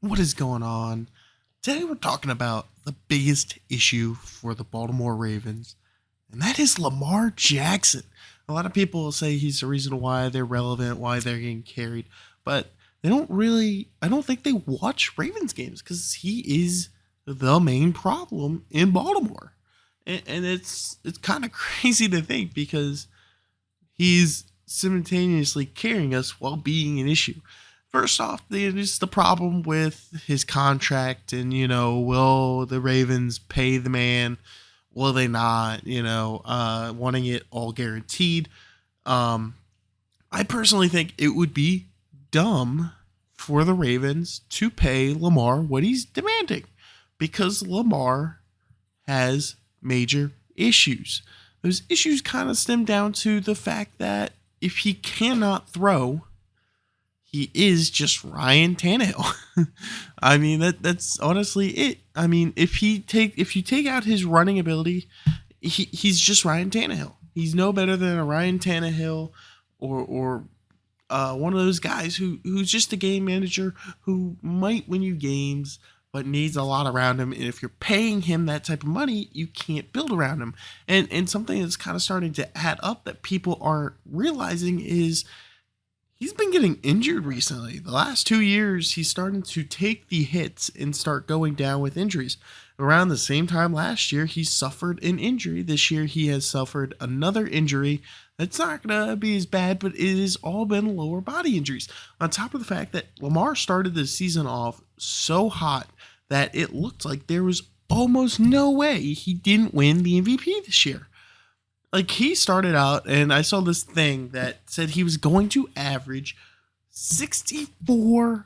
What is going on? Today we're talking about the biggest issue for the Baltimore Ravens, and that is Lamar Jackson. A lot of people will say he's the reason why they're relevant, why they're getting carried, but I don't think they watch Ravens games because he is the main problem in Baltimore. And it's kind of crazy to think because he's simultaneously carrying us while being an issue. First off, there's the problem with his contract, and will the Ravens pay the man? Will they not? Wanting it all guaranteed. Um, I personally think it would be dumb for the Ravens to pay Lamar what he's demanding because Lamar has major issues. Those issues kind of stem down to the fact that if he cannot throw, he is just Ryan Tannehill. I mean that's honestly it. I mean if you take out his running ability, he's just Ryan Tannehill. He's no better than a Ryan Tannehill or one of those guys who's just a game manager who might win you games but needs a lot around him. And if you're paying him that type of money, you can't build around him. And something that's kind of starting to add up that people aren't realizing is he's been getting injured recently. The last 2 years, he's starting to take the hits and start going down with injuries. Around the same time last year, he suffered an injury. This year, he has suffered another injury. That's not going to be as bad, but it has all been lower body injuries. On top of the fact that Lamar started the season off so hot that it looked like there was almost no way he didn't win the MVP this year. Like, he started out, and I saw this thing that said he was going to average 64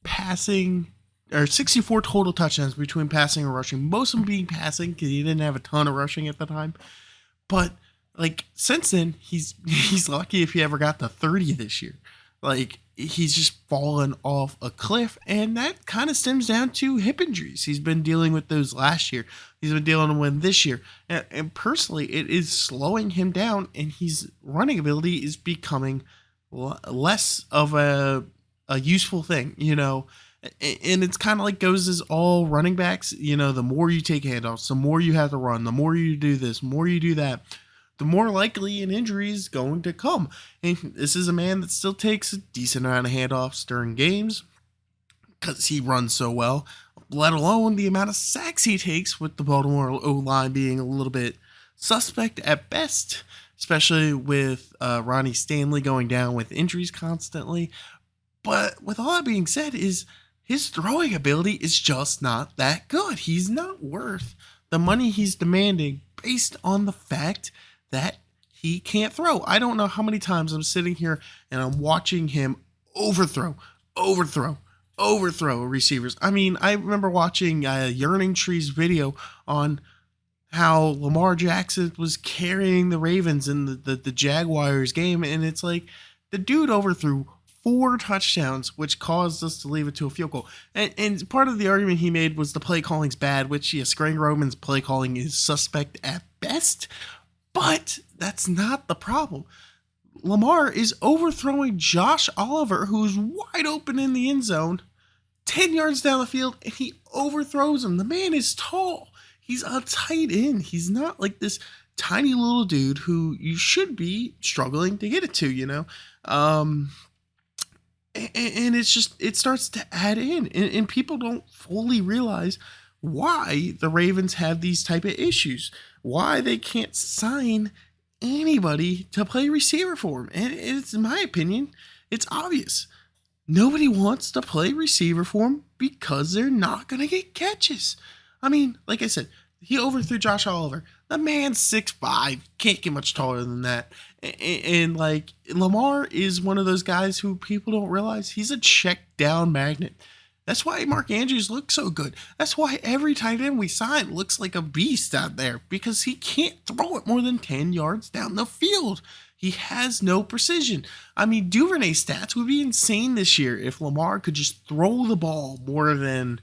passing or 64 total touchdowns between passing and rushing. Most of them being passing because he didn't have a ton of rushing at the time. But like since then, he's lucky if he ever got to 30 this year. Like, he's just fallen off a cliff, and that kind of stems down to hip injuries. He's been dealing with those last year. He's been dealing with this year, and personally, it is slowing him down, and his running ability is becoming less of a useful thing, And it's kind of like goes as all running backs. The more you take handoffs, the more you have to run, the more you do this, the more you do that, the more likely an injury is going to come. And this is a man that still takes a decent amount of handoffs during games because he runs so well, let alone the amount of sacks he takes with the Baltimore O-line being a little bit suspect at best, especially with Ronnie Stanley going down with injuries constantly. But with all that being said, is his throwing ability is just not that good. He's not worth the money he's demanding based on the fact that he can't throw. I don't know how many times I'm sitting here and I'm watching him overthrow receivers. I mean, I remember watching Yearning Tree's video on how Lamar Jackson was carrying the Ravens in the Jaguars game, and it's like the dude overthrew 4 touchdowns, which caused us to leave it to a field goal. And part of the argument he made was the play calling's bad, which, yes, Greg Roman's play calling is suspect at best, but that's not the problem. Lamar is overthrowing Josh Oliver, who's wide open in the end zone, 10 yards down the field, and he overthrows him. The man is tall. He's a tight end. He's not like this tiny little dude who you should be struggling to get it to, And it's just, it starts to add in, and people don't fully realize why the Ravens have these type of issues, why they can't sign anybody to play receiver for them. And it's, in my opinion, it's obvious. Nobody wants to play receiver for them because they're not going to get catches. I mean, like I said, he overthrew Josh Oliver. The man's 6'5", can't get much taller than that. And like, Lamar is one of those guys who people don't realize he's a check down magnet. That's why Mark Andrews looks so good. That's why every tight end we sign looks like a beast out there, because he can't throw it more than 10 yards down the field. He has no precision. I mean, Duvernay's stats would be insane this year if Lamar could just throw the ball more than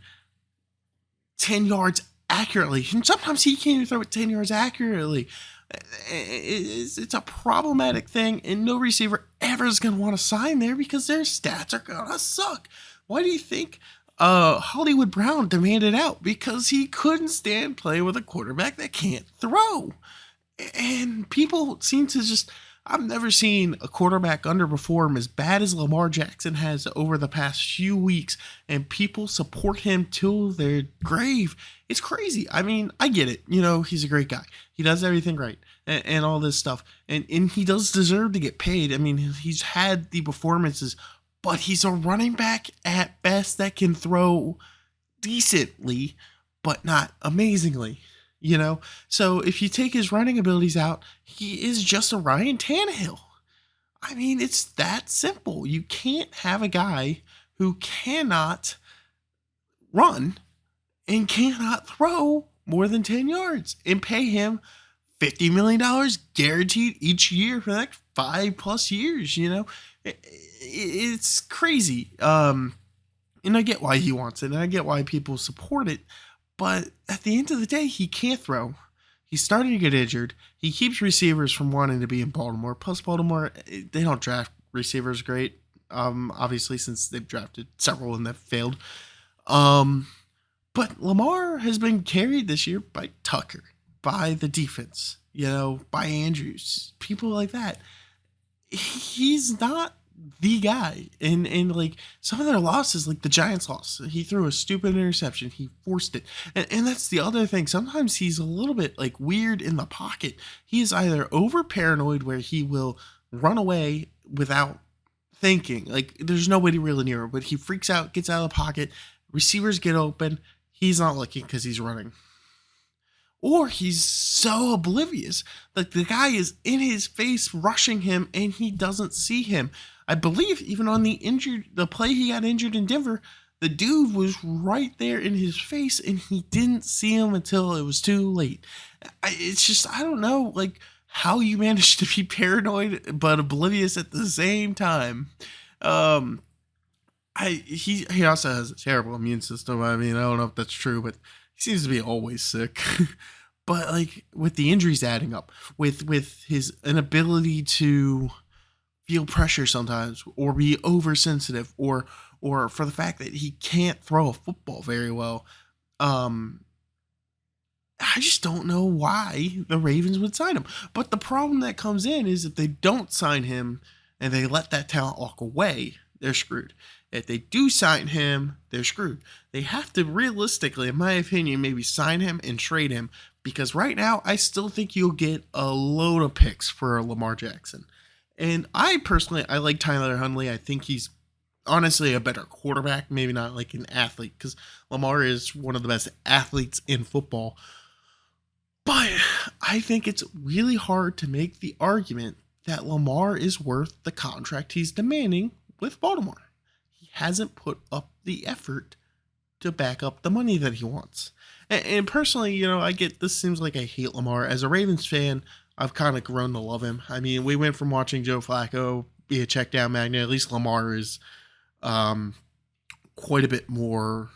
10 yards accurately. And sometimes he can't even throw it 10 yards accurately. It's a problematic thing, and no receiver ever is going to want to sign there because their stats are going to suck. Why do you think Hollywood Brown demanded out because he couldn't stand playing with a quarterback that can't throw. And people seem to just, I've never seen a quarterback underperform as bad as Lamar Jackson has over the past few weeks, and people support him till their grave. It's crazy. I mean, I get it. He's a great guy. He does everything right and all this stuff. And he does deserve to get paid. I mean, he's had the performances, but he's a running back at best that can throw decently, but not amazingly. So if you take his running abilities out, he is just a Ryan Tannehill. I mean, it's that simple. You can't have a guy who cannot run and cannot throw more than 10 yards and pay him $50 million guaranteed each year for the next 5+ years. It's crazy. And I get why he wants it, and I get why people support it. But at the end of the day, he can't throw. He's starting to get injured. He keeps receivers from wanting to be in Baltimore. Plus, Baltimore, they don't draft receivers great, obviously, since they've drafted several and they've failed. But Lamar has been carried this year by Tucker, by the defense, by Andrews, people like that. He's not the guy. And like some of their losses, like the Giants loss, he threw a stupid interception. He forced it. And that's the other thing. Sometimes he's a little bit like weird in the pocket. He is either over paranoid where he will run away without thinking. Like there's nobody really near him, but he freaks out, gets out of the pocket. Receivers get open. He's not looking because he's running. Or he's so oblivious that the guy is in his face rushing him and he doesn't see him. I believe even on the play he got injured in Denver, the dude was right there in his face and he didn't see him until it was too late. It's just, I don't know, like how you managed to be paranoid but oblivious at the same time. He also has a terrible immune system. I mean, I don't know if that's true, but he seems to be always sick. But like with the injuries adding up, with his inability to feel pressure sometimes, or be oversensitive, or for the fact that he can't throw a football very well, I just don't know why the Ravens would sign him. But the problem that comes in is if they don't sign him and they let that talent walk away, they're screwed. If they do sign him, they're screwed. They have to realistically, in my opinion, maybe sign him and trade him, because right now I still think you'll get a load of picks for Lamar Jackson. And I personally like Tyler Huntley. I think he's honestly a better quarterback, maybe not like an athlete, because Lamar is one of the best athletes in football. But I think it's really hard to make the argument that Lamar is worth the contract he's demanding with Baltimore. He hasn't put up the effort to back up the money that he wants. And personally, I get this seems like I hate Lamar. As a Ravens fan, I've kind of grown to love him. I mean, we went from watching Joe Flacco be a check down magnet. At least Lamar is quite a bit more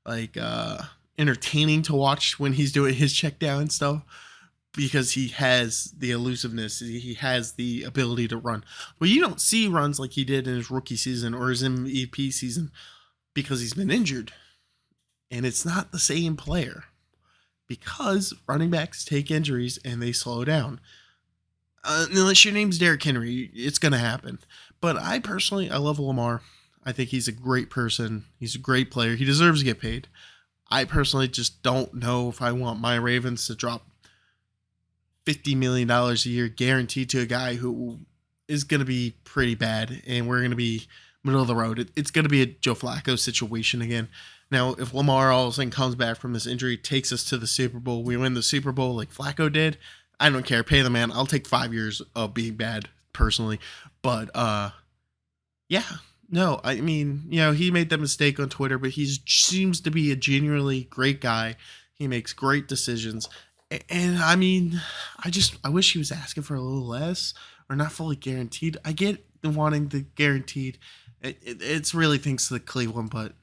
like entertaining to watch when he's doing his check down and stuff, because he has the elusiveness, he has the ability to run. But you don't see runs like he did in his rookie season or his MVP season because he's been injured. And it's not the same player, because running backs take injuries and they slow down. Unless your name's Derrick Henry, it's going to happen. But I love Lamar. I think he's a great person. He's a great player. He deserves to get paid. I personally just don't know if I want my Ravens to drop $50 million a year guaranteed to a guy who is going to be pretty bad, and we're going to be middle of the road. It's going to be a Joe Flacco situation again. Now, if Lamar all of a sudden comes back from this injury, takes us to the Super Bowl, we win the Super Bowl like Flacco did, I don't care. Pay the man. I'll take 5 years of being bad personally. But yeah, no, I mean, he made that mistake on Twitter, but he seems to be a genuinely great guy. He makes great decisions. And I mean, I wish he was asking for a little less or not fully guaranteed. I get wanting the guaranteed. It's really thanks to the Cleveland, but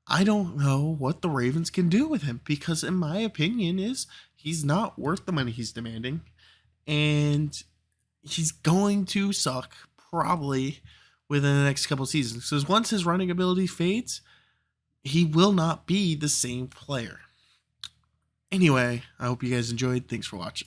I don't know what the Ravens can do with him, because in my opinion he's not worth the money he's demanding, and he's going to suck probably within the next couple of seasons. Because once his running ability fades, he will not be the same player. Anyway, I hope you guys enjoyed. Thanks for watching.